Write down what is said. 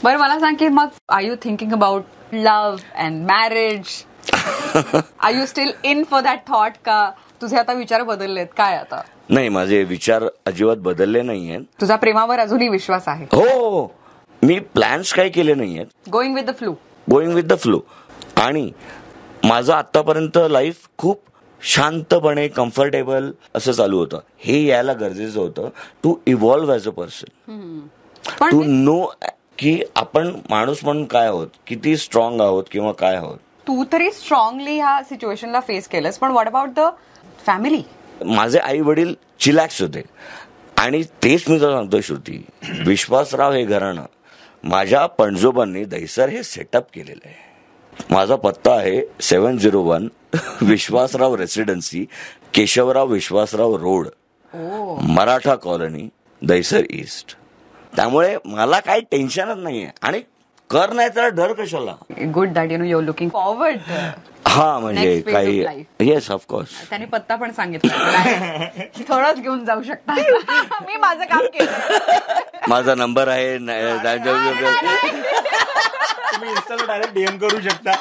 बरं मला सांग की मग are you thinking about love and marriage? Are you still in for that thought का तुझे आता विचार बदललेत काय आता? नाही, माझे विचार अजिबात बदलले नाहीयेत. तुझा प्रेमावर अजूनही विश्वास आहे? हो, मी प्लॅन्स काही केले नाहीयेत. Going with the flow. Going with the flow. आणि माझं आतापर्यंत लाईफ खूप शांतपणे कम्फर्टेबल असं चालू होतं. हे यायला गरजेचं होतं to evolve as a person, to know की आपण माणूस म्हणून काय आहोत, किती स्ट्रॉंग आहोत किंवा काय आहोत. तू तरी स्ट्रॉंगली ह्या सिच्युएशनला फेस केलंस, पण व्हॉट अबाउट द फॅमिली? माझे आई वडील चिलॅक्स होते आणि तेच मी तुला सांगतोय श्रुती, विश्वासराव हे घराणं माझ्या पणजोबांनी दहिसर हे सेटअप केलेलं आहे. माझा पत्ता आहे 701 Vishwasrao residency, Keshavrao Vishwasrao road, Maratha colony, Dahisar east. त्यामुळे मला काही टेन्शनच नाहीये आणि कर नाही तर डर कशाला. Good that you know you looking forward. हा म्हणजे काही येस ऑफकोर्स. त्याने पत्ता पण सांगितलं, थोडंच घेऊन जाऊ शकता. मी माझं काम केलं. माझा नंबर आहे, तुम्ही इंस्टाला डायरेक्ट डीएम करू शकता.